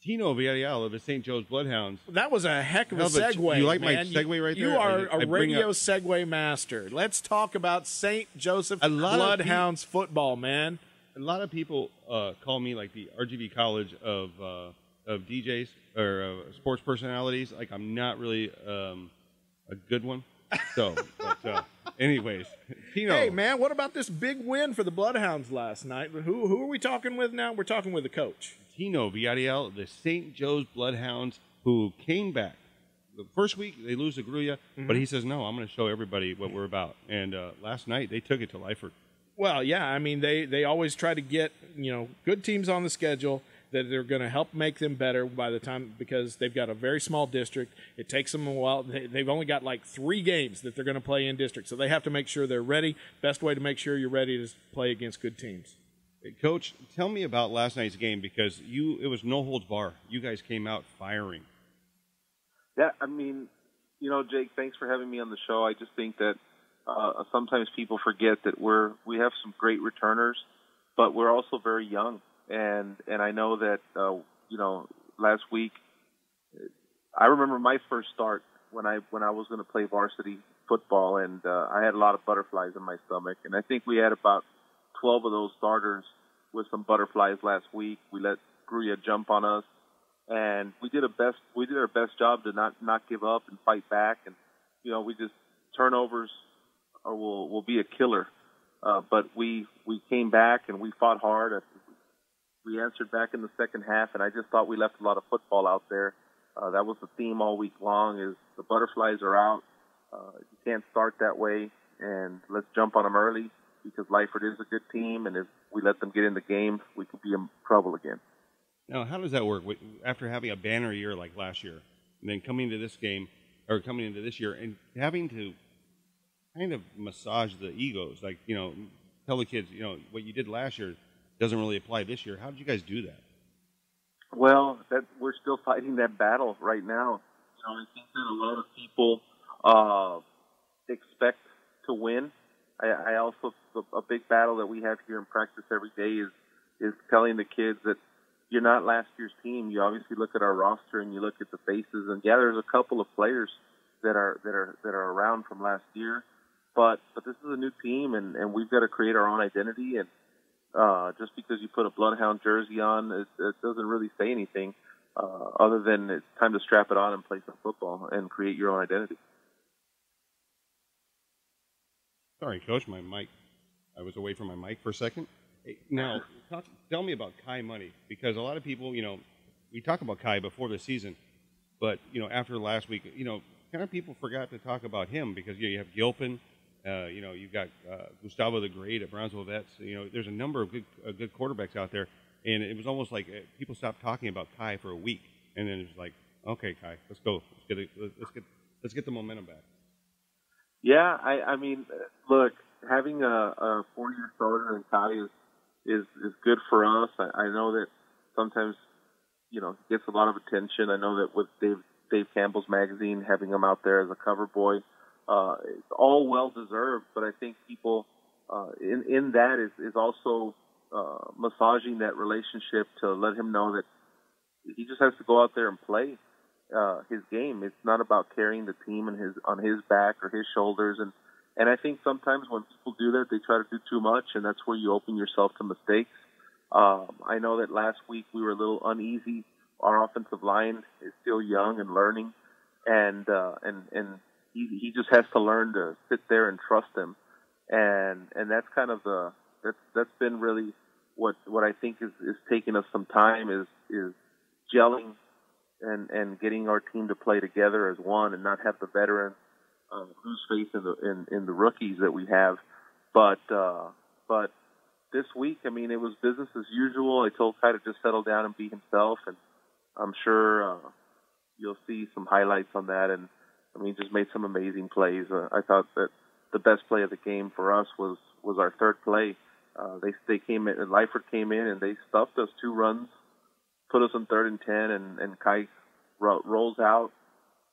Tino Villarreal of the St. Joe's Bloodhounds. That was a heck of a Hell, but segue. you like man. my segue right there? You are I a bring radio up- segue master. Let's talk about St. Joseph A lot of Bloodhounds football, man. A lot of people call me like the RGV College of DJs or sports personalities. Like I'm not really a good one. So, but anyways, Tino. Hey, man, what about this big win for the Bloodhounds last night? Who are we talking with now? We're talking with the coach. Tino Villarreal, the St. Joe's Bloodhounds, who came back. The first week, they lose to Gruya, but he says, no, I'm going to show everybody what we're about. And last night, they took it to Lyford. Well, yeah, I mean, they always try to get, good teams on the schedule that they're going to help make them better by the time, because they've got a very small district. It takes them a while. They've only got like 3 games that they're going to play in district, so they have to make sure they're ready. Best way to make sure you're ready is play against good teams. Hey, Coach, tell me about last night's game, because it was no holds bar. You guys came out firing. Yeah, I mean, Jake, thanks for having me on the show. I just think that sometimes people forget that we have some great returners, but we're also very young. And I know that, last week, I remember my first start when I was going to play varsity football, and I had a lot of butterflies in my stomach. And I think we had about 12 of those starters with some butterflies last week. We let Gruya jump on us, and we did our best job to not give up and fight back. And we just turnovers will be a killer. But we came back and we fought hard. We answered back in the second half, and I just thought we left a lot of football out there. That was the theme all week long: is the butterflies are out. You can't start that way, and let's jump on them early, because Lyford is a good team, and if we let them get in the game, we could be in trouble again. Now, how does that work? After having a banner year like last year, and then coming into this year, and having to kind of massage the egos, like, tell the kids, what you did last year doesn't really apply this year. How did you guys do that? Well, we're still fighting that battle right now. I think that a lot of people expect to win. I also, a big battle that we have here in practice every day is telling the kids that you're not last year's team. You obviously look at our roster and you look at the faces, and yeah, there's a couple of players that are around from last year, but this is a new team, and we've got to create our own identity. And just because you put a Bloodhound jersey on, it doesn't really say anything other than it's time to strap it on and play some football and create your own identity. Sorry, Coach, my mic. I was away from my mic for a second. Hey, now, tell me about Kai Money, because a lot of people, we talk about Kai before the season, but, after last week, kind of people forgot to talk about him, because, you have Gilpin, you've got Gustavo the Great at Brownsville Vets. There's a number of good quarterbacks out there, and it was almost like people stopped talking about Kai for a week, and then it was like, okay, Kai, let's go, let's get the momentum back. Yeah, I mean, look, having a 4-year starter in Kai is good for us. I know that sometimes, he gets a lot of attention. I know that with Dave Campbell's magazine, having him out there as a cover boy, it's all well deserved. But I think people in that is also massaging that relationship to let him know that he just has to go out there and play his game. It's not about carrying the team on his back or his shoulders. And I think sometimes when people do that, they try to do too much, and that's where you open yourself to mistakes. I know that last week we were a little uneasy. Our offensive line is still young and learning, and he just has to learn to sit there and trust him. And that's kind of that's been really what I think is taking us some time is gelling and getting our team to play together as one, and not have the veterans lose faith in the rookies that we have. But this week, I mean, it was business as usual. I told Kai to just settle down and be himself, and I'm sure you'll see some highlights on that. And I mean, just made some amazing plays. I thought that the best play of the game for us was our third play. They came in, and Lyford came in, and they stuffed us 2 runs, put us on 3rd and 10, and Kai rolls out,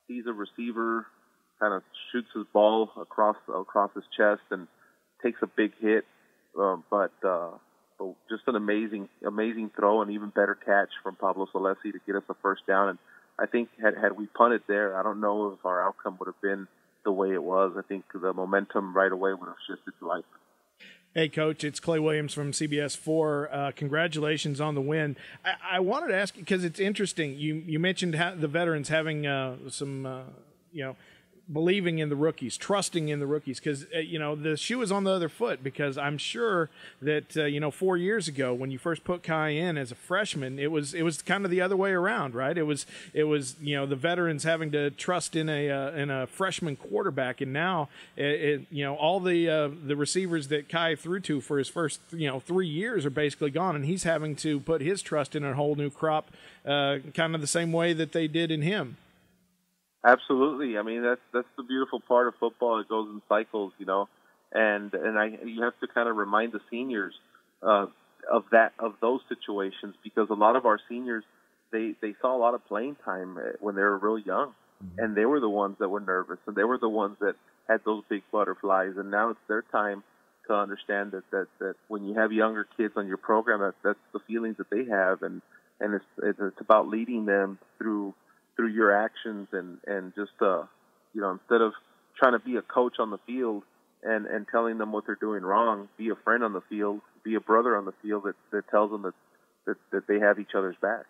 sees a receiver, kind of shoots his ball across his chest and takes a big hit. But but just an amazing throw and even better catch from Pablo Salesi to get us a first down. And I think had we punted there, I don't know if our outcome would have been the way it was. I think the momentum right away would have shifted to life. Hey, Coach, it's Clay Williams from CBS 4. Congratulations on the win. I wanted to ask you, because it's interesting, you mentioned the veterans having some, believing in the rookies, trusting in the rookies, because, the shoe is on the other foot, because I'm sure that, 4 years ago when you first put Kai in as a freshman, it was kind of the other way around, right? It was the veterans having to trust in a freshman quarterback, and now, all the receivers that Kai threw to for his first, 3 years are basically gone, and he's having to put his trust in a whole new crop, kind of the same way that they did in him. Absolutely. I mean, that's the beautiful part of football. It goes in cycles, you have to kind of remind the seniors of those situations, because a lot of our seniors, they saw a lot of playing time when they were real young, and they were the ones that were nervous, and they were the ones that had those big butterflies, and now it's their time to understand that when you have younger kids on your program, that's the feelings that they have, and it's about leading them through your actions and just instead of trying to be a coach on the field and telling them what they're doing wrong, be a friend on the field, be a brother on the field that tells them that they have each other's back.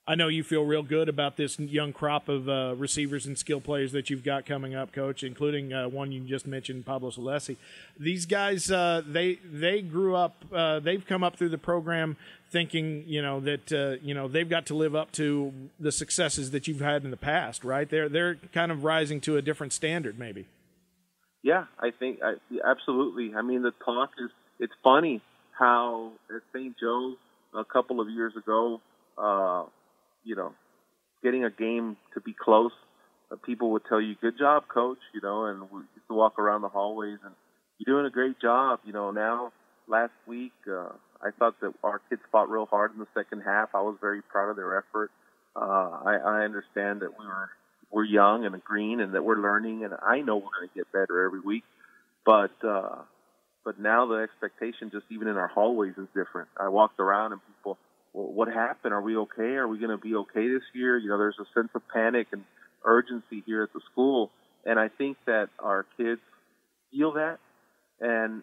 I know you feel real good about this young crop of receivers and skill players that you've got coming up, Coach, including one you just mentioned, Pablo Salesi. These guys, they grew up, they've come up through the program thinking, that they've got to live up to the successes that you've had in the past, right? They're kind of rising to a different standard, maybe. Yeah, I think absolutely. I mean, the talk is, it's funny how at St. Joe a couple of years ago, getting a game to be close, people would tell you, "Good job, coach," and we used to walk around the hallways and, "You're doing a great job." Now, last week, I thought that our kids fought real hard in the second half. I was very proud of their effort. I understand that we're young and green and that we're learning, and I know we're going to get better every week. But now the expectation, just even in our hallways, is different. I walked around and people, "Well, what happened? Are we okay? Are we going to be okay this year?" There's a sense of panic and urgency here at the school, and I think that our kids feel that, and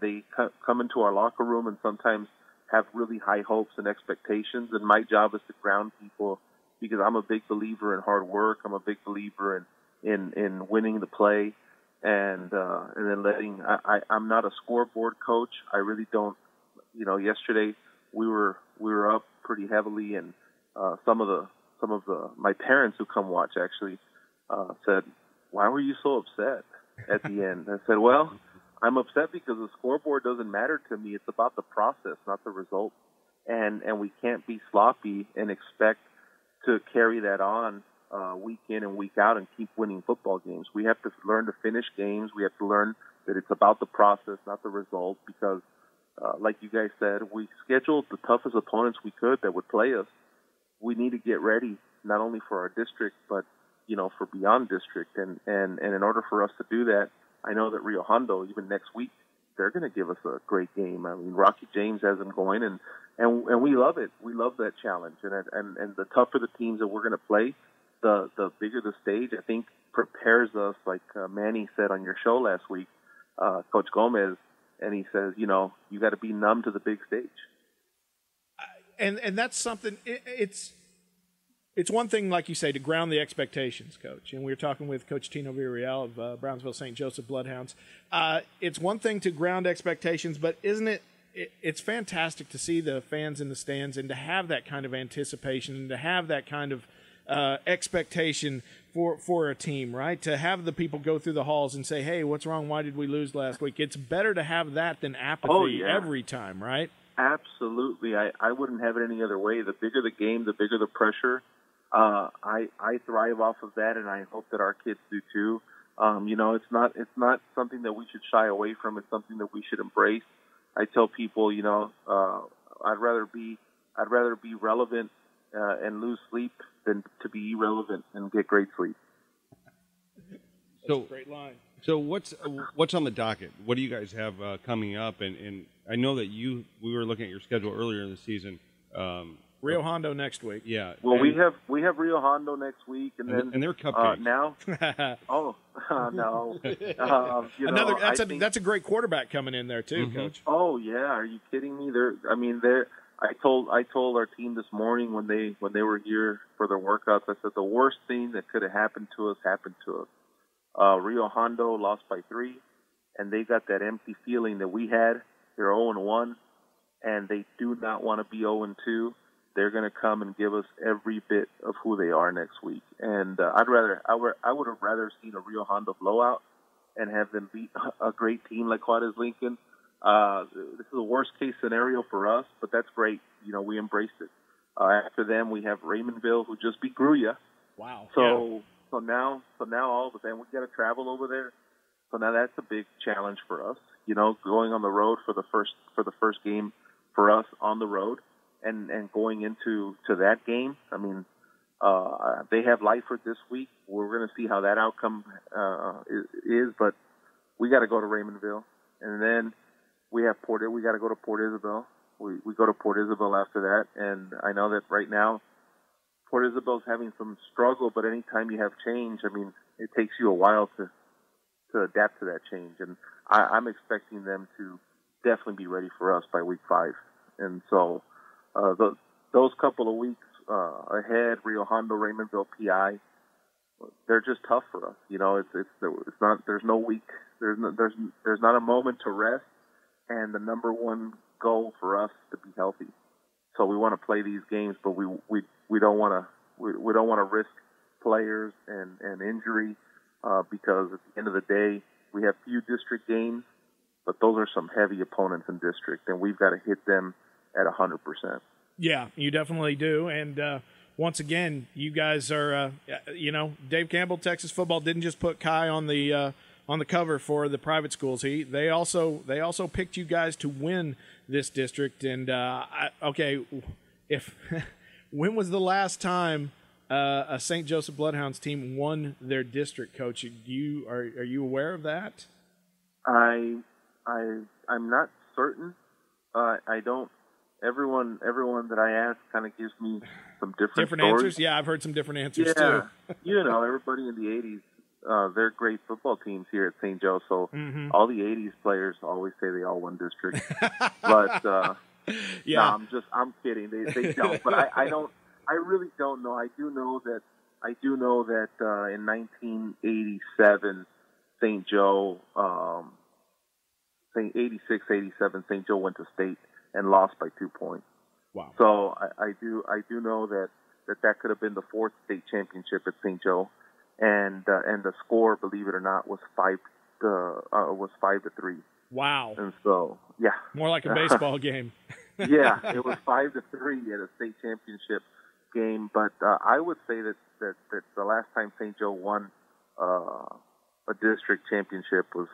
they come into our locker room and sometimes have really high hopes and expectations. And my job is to ground people, because I'm a big believer in hard work. I'm a big believer in winning the play, and then letting. I'm not a scoreboard coach. I really don't. Yesterday we were up pretty heavily, and some of my parents who come watch actually said, "Why were you so upset at the end?" I said, "Well, I'm upset because the scoreboard doesn't matter to me. It's about the process, not the result. And we can't be sloppy and expect to carry that on week in and week out and keep winning football games. We have to learn to finish games. We have to learn that it's about the process, not the result, because like you guys said, we scheduled the toughest opponents we could that would play us. We need to get ready, not only for our district, but for beyond district. And in order for us to do that, I know that Rio Hondo, even next week, they're going to give us a great game. I mean, Rocky James has them going, and we love it. We love that challenge. And the tougher the teams that we're going to play, the bigger the stage, I think, prepares us, like Manny said on your show last week, Coach Gomez, and he says, you got to be numb to the big stage. And that's something, it's one thing, like you say, to ground the expectations, Coach. And we were talking with Coach Tino Villarreal of Brownsville St. Joseph Bloodhounds. It's one thing to ground expectations, but isn't it? It's fantastic to see the fans in the stands and to have that kind of anticipation and to have that kind of expectation for a team, right? To have the people go through the halls and say, "Hey, what's wrong? Why did we lose last week?" It's better to have that than apathy every time, right? Absolutely. I wouldn't have it any other way. The bigger the game, the bigger the pressure. I thrive off of that, and I hope that our kids do too. It's not something that we should shy away from. It's something that we should embrace. I tell people, I'd rather be relevant and lose sleep than to be irrelevant and get great sleep. That's a great line. So what's on the docket? What do you guys have coming up? And I know that we were looking at your schedule earlier in the season. Rio Hondo next week. Yeah. Well, we have Rio Hondo next week, and they're cupcakes. Now. Oh no. That's a great quarterback coming in there too, Coach. Oh yeah, are you kidding me? I told our team this morning when they were here for their workouts, I said the worst thing that could have happened to us happened to us. Rio Hondo lost by 3, and they got that empty feeling that we had. They're 0-1, and they do not want to be 0-2. They're going to come and give us every bit of who they are next week. And I would have rather seen a Rio Hondo blowout and have them beat a great team like Juarez Lincoln. This is a worst case scenario for us, but that's great. We embraced it. After them, we have Raymondville, who just beat Gruya. Wow. So now all of a sudden we got to travel over there. So now that's a big challenge for us. Going on the road for the first game for us on the road, and going into that game. I mean, they have Lyford this week. We're going to see how that outcome is, but we got to go to Raymondville, and then we got to go to Port Isabel. We go to Port Isabel after that, and I know that right now Port Isabel's having some struggle, but anytime you have change, I mean, it takes you a while to adapt to that change, and I'm expecting them to definitely be ready for us by week 5. And so those couple of weeks ahead, Rio Hondo, Raymondville, PI, they're just tough for us. It's not. There's no week. There's not a moment to rest, and the number one goal for us is to be healthy. So we want to play these games, but we don't want to risk players and injury because at the end of the day, we have few district games, but those are some heavy opponents in district, and we've got to hit them at 100%. Yeah, you definitely do. And once again, you guys are, Dave Campbell, Texas Football didn't just put Kai on the cover for the private schools. They also picked you guys to win this district. And when was the last time a St. Joseph Bloodhounds team won their district, Coach? Are you aware of that? I'm not certain. I don't. Everyone that I ask kind of gives me some different stories. Answers. Yeah, I've heard some different answers too. Everybody in the 80s, they're great football teams here at St. Joe. So all the 80s players always say they all won district. But yeah, I'm kidding. They don't. But I don't. I really don't know. I do know that in 1987, St. Joe, 86, 87, St. Joe went to state and lost by 2 points. Wow. So I do know that could have been the 4th state championship at St. Joe, and the score, believe it or not, was 5-3. Wow. And so yeah, more like a baseball game. Yeah, it was 5-3 at a state championship game. But I would say that the last time St. Joe won a district championship was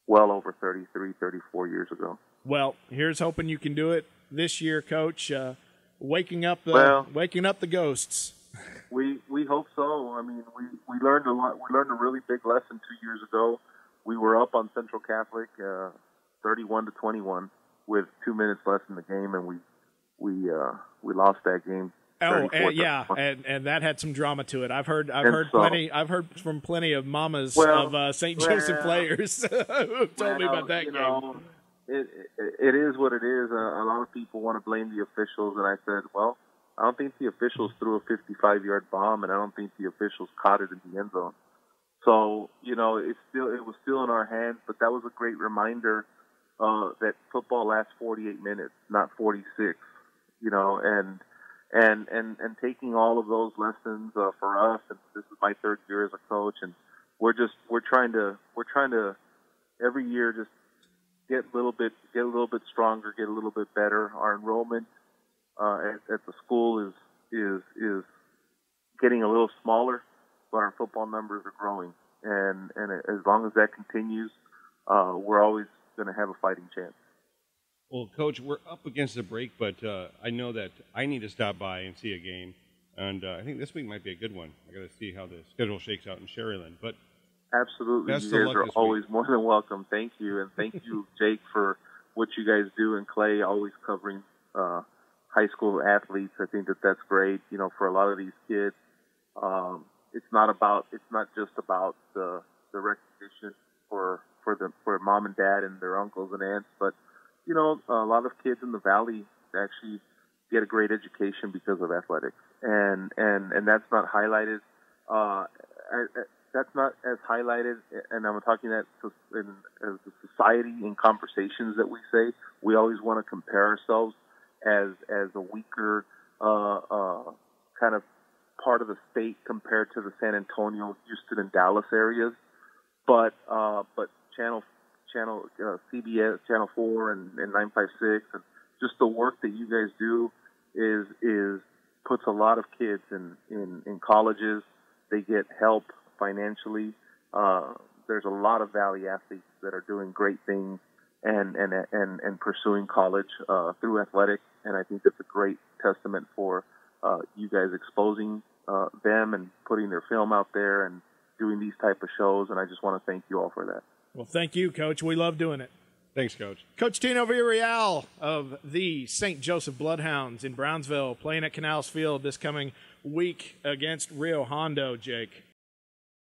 well over 33, 34 years ago. Well, here's hoping you can do it this year, Coach. Waking up the ghosts. We hope so. I mean, we learned a lot. We learned a really big lesson 2 years ago. We were up on Central Catholic, 31-21, with 2 minutes left in the game, and we lost that game. Oh, and that had some drama to it. I've heard from plenty of mamas of St. Joseph players who told me about that game. It is what it is. A lot of people want to blame the officials, and I said, well, I don't think the officials threw a 55-yard bomb, and I don't think the officials caught it in the end zone. So, it was still in our hands, but that was a great reminder that football lasts 48 minutes, not 46. And taking all of those lessons for us, and this is my 3rd year as a coach, and we're trying to every year just get a little bit stronger, get a little bit better. Our enrollment at the school is getting a little smaller, but our football numbers are growing, and as long as that continues, we're always going to have a fighting chance. Well, Coach, we're up against the break, but I know that I need to stop by and see a game, and I think this week might be a good one. I got to see how the schedule shakes out in Sherryland, but absolutely, you guys are always more than welcome. Thank you, and thank you, Jake, for what you guys do, and Clay always covering high school athletes. I think that's great. You know, for a lot of these kids, it's not just about the recognition for mom and dad and their uncles and aunts, but you know, a lot of kids in the valley actually get a great education because of athletics, and that's not highlighted. That's not as highlighted, and I'm talking that as a society in conversations that we say. We always want to compare ourselves as a weaker kind of part of the state compared to the San Antonio, Houston, and Dallas areas. But Channel CBS, Channel 4, and 956, and just the work that you guys do is puts a lot of kids in colleges. They get help financially. There's a lot of Valley athletes that are doing great things and pursuing college through athletics, and I think that's a great testament for you guys exposing them and putting their film out there and doing these type of shows, and I just want to thank you all for that. Well, thank you, Coach. We love doing it. Thanks, Coach. Coach Tino Villarreal of the St. Joseph Bloodhounds in Brownsville, playing at Canals Field this coming week against Rio Hondo, Jake.